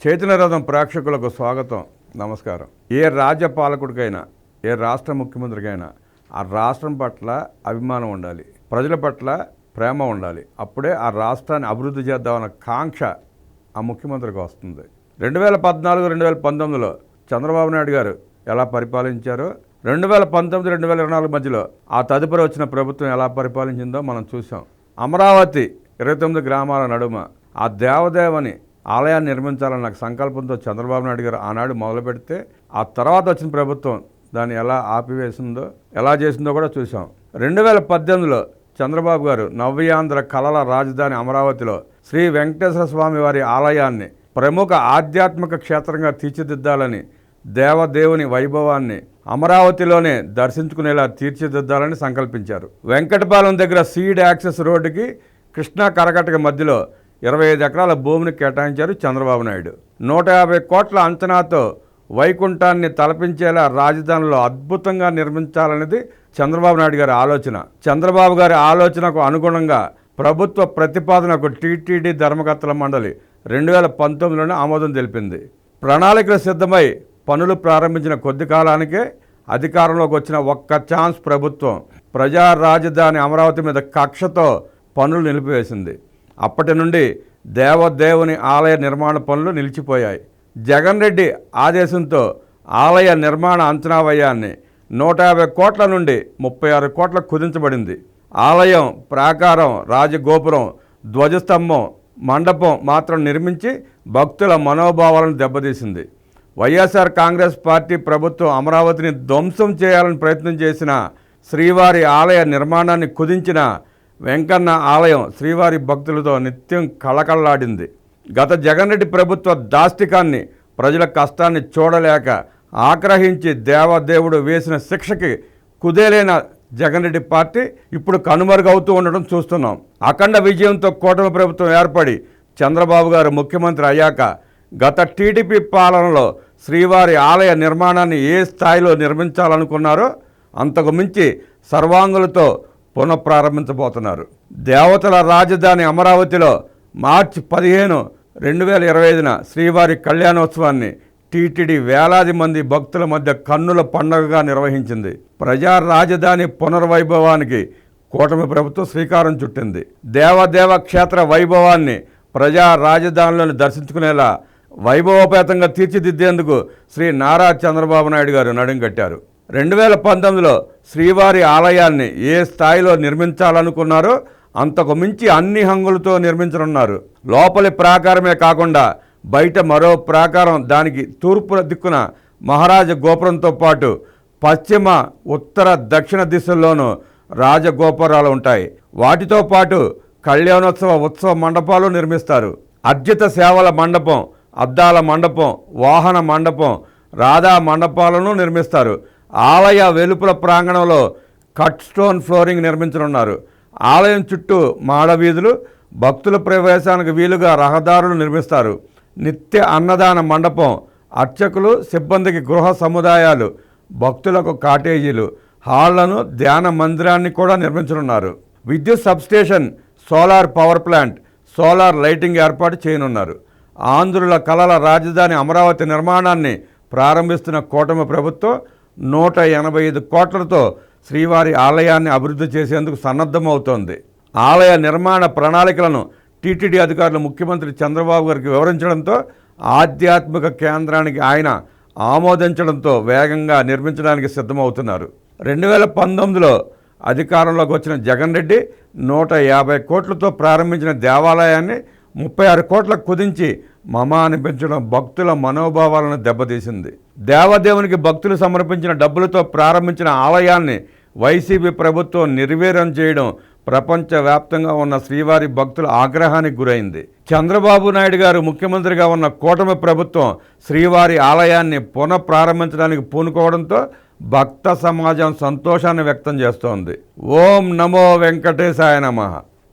చైతన్య రథం ప్రేక్షకులకు స్వాగతం, నమస్కారం. ఏ రాజ్య పాలకుడికైనా, ఏ రాష్ట్ర ముఖ్యమంత్రికైనా ఆ రాష్ట్రం పట్ల అభిమానం ఉండాలి, ప్రజల పట్ల ప్రేమ ఉండాలి. అప్పుడే ఆ రాష్ట్రాన్ని అభివృద్ధి చేద్దామన్న కాంక్ష ఆ ముఖ్యమంత్రికి వస్తుంది. 2014-2019లో చంద్రబాబు నాయుడు గారు ఎలా పరిపాలించారో, 2019-2024 మధ్యలో ఆ తదుపరి వచ్చిన ప్రభుత్వం ఎలా పరిపాలించిందో మనం చూసాం. అమరావతి 29 గ్రామాల నడుమ ఆ దేవదేవని ఆలయాన్ని నిర్మించాలన్న సంకల్పంతో చంద్రబాబు నాయుడు గారు ఆనాడు మొదలు పెడితే, ఆ తర్వాత వచ్చిన ప్రభుత్వం దాన్ని ఎలా ఆపివేసిందో, ఎలా చేసిందో కూడా చూసాం. 2018లో చంద్రబాబు గారు నవ్యాంధ్ర కళల రాజధాని అమరావతిలో శ్రీ వెంకటేశ్వర స్వామి వారి ఆలయాన్ని ప్రముఖ ఆధ్యాత్మిక క్షేత్రంగా తీర్చిదిద్దాలని, దేవదేవుని వైభవాన్ని అమరావతిలోనే దర్శించుకునేలా తీర్చిదిద్దాలని సంకల్పించారు. వెంకటపాలెం దగ్గర సీడ్ యాక్సెస్ రోడ్డుకి కృష్ణా కరకట్టక మధ్యలో 25 ఎకరాల భూమిని కేటాయించారు చంద్రబాబు నాయుడు. 150 కోట్ల అంచనాతో వైకుంఠాన్ని తలపించేలా రాజధానిలో అద్భుతంగా నిర్మించాలనేది చంద్రబాబు నాయుడు గారి ఆలోచన. చంద్రబాబు గారి ఆలోచనకు అనుగుణంగా ప్రభుత్వ ప్రతిపాదనకు టీటీడీ ధర్మకర్తల మండలి 2019లోనే ఆమోదం తెలిపింది. ప్రణాళికలు సిద్ధమై పనులు ప్రారంభించిన కొద్ది కాలానికే అధికారంలోకి వచ్చిన ఒక్క ఛాన్స్ ప్రభుత్వం ప్రజా రాజధాని అమరావతి మీద కక్షతో పనులు నిలిపివేసింది. అప్పటి నుండి దేవదేవుని ఆలయ నిర్మాణ పనులు నిలిచిపోయాయి. జగన్ రెడ్డి ఆదేశంతో ఆలయ నిర్మాణ అంచనా వ్యయాన్ని 150 కోట్ల నుండి 36 కోట్లకు కుదించబడింది. ఆలయం ప్రాకారం, రాజగోపురం, ధ్వజస్తంభం, మండపం మాత్రం నిర్మించి భక్తుల మనోభావాలను దెబ్బతీసింది. వైఎస్ఆర్ కాంగ్రెస్ పార్టీ ప్రభుత్వం అమరావతిని ధ్వంసం చేయాలని ప్రయత్నం చేసిన, శ్రీవారి ఆలయ నిర్మాణాన్ని కుదించిన వెంకన్న ఆలయం శ్రీవారి భక్తులతో నిత్యం కళకళలాడింది. గత జగన్ రెడ్డి ప్రభుత్వ దాష్టికాన్ని, ప్రజల కష్టాన్ని చూడలేక ఆగ్రహించి దేవదేవుడు వేసిన శిక్షకి కుదేలైన జగన్ రెడ్డి పార్టీ ఇప్పుడు కనుమరుగవుతూ ఉండడం చూస్తున్నాం. అఖండ విజయంతో కూటమి ప్రభుత్వం ఏర్పడి చంద్రబాబు గారు ముఖ్యమంత్రి అయ్యాక గత టీడీపీ పాలనలో శ్రీవారి ఆలయ నిర్మాణాన్ని ఏ స్థాయిలో నిర్మించాలనుకున్నారో అంతకు మించి సర్వాంగులతో పునఃప్రారంభించబోతున్నారు. దేవతల రాజధాని అమరావతిలో మార్చి 15, 2025న శ్రీవారి కళ్యాణోత్సవాన్ని టీటీడీ వేలాది మంది భక్తుల మధ్య కన్నుల పండుగగా నిర్వహించింది. ప్రజా రాజధాని పునర్వైభవానికి కూటమి ప్రభుత్వం శ్రీకారం చుట్టింది. దేవదేవ క్షేత్ర వైభవాన్ని ప్రజా రాజధానిలోని దర్శించుకునేలా వైభవోపేతంగా తీర్చిదిద్దేందుకు శ్రీ నారా చంద్రబాబు నాయుడు గారు నడుం కట్టారు. 2019లో శ్రీవారి ఆలయాన్ని ఏ స్థాయిలో నిర్మించాలనుకున్నారో అంతకు మించి అన్ని హంగులతో నిర్మించనున్నారు. లోపలి ప్రాకారమే కాకుండా బయట మరో ప్రాకారం, దానికి తూర్పు దిక్కున మహారాజ గోపురంతో పాటు పశ్చిమ, ఉత్తర, దక్షిణ దిశల్లోనూ రాజగోపురాలు ఉంటాయి. వాటితో పాటు ఉత్సవ మండపాలు నిర్మిస్తారు. అర్జిత సేవల మండపం, అద్దాల మండపం, వాహన మండపం, రాధా మండపాలను నిర్మిస్తారు. ఆలయ వెలుపల ప్రాంగణంలో కట్ స్టోన్ ఫ్లోరింగ్ నిర్మించనున్నారు. ఆలయం చుట్టూ మాడవీధులు, భక్తుల ప్రవేశానికి వీలుగా రహదారులు నిర్మిస్తారు. నిత్య అన్నదాన మండపం, అర్చకులు, సిబ్బందికి గృహ సముదాయాలు, భక్తులకు కాటేజీలు, హాళ్లను, ధ్యాన మందిరాన్ని కూడా నిర్మించనున్నారు. విద్యుత్ substation, solar power plant, solar lighting ఏర్పాటు చేయనున్నారు. ఆంధ్రుల కళల రాజధాని అమరావతి నిర్మాణాన్ని ప్రారంభిస్తున్న కూటమి ప్రభుత్వం 185 కోట్లతో శ్రీవారి ఆలయాన్ని అభివృద్ధి చేసేందుకు సన్నద్ధమవుతోంది. ఆలయ నిర్మాణ ప్రణాళికలను టీటీడీ అధికారులు ముఖ్యమంత్రి చంద్రబాబు గారికి వివరించడంతో ఆధ్యాత్మిక కేంద్రానికి ఆయన ఆమోదించడంతో వేగంగా నిర్మించడానికి సిద్ధమవుతున్నారు. 2019లో అధికారంలోకి వచ్చిన జగన్ రెడ్డి 150 కోట్లతో ప్రారంభించిన దేవాలయాన్ని 36 కోట్లకు కుదించి మమ అనిపించడం భక్తుల మనోభావాలను దెబ్బతీసింది. దేవదేవునికి భక్తులు సమర్పించిన డబ్బులతో ప్రారంభించిన ఆలయాన్ని వైసీపీ ప్రభుత్వం నిర్వీర్యం చేయడం ప్రపంచవ్యాప్తంగా ఉన్న శ్రీవారి భక్తుల ఆగ్రహానికి గురైంది. చంద్రబాబు నాయుడు గారు ముఖ్యమంత్రిగా ఉన్న కూటమి ప్రభుత్వం శ్రీవారి ఆలయాన్ని పునఃప్రారంభించడానికి పూనుకోవడంతో భక్త సమాజం సంతోషాన్ని వ్యక్తం చేస్తోంది. ఓం నమో వెంకటేశాయ నమః.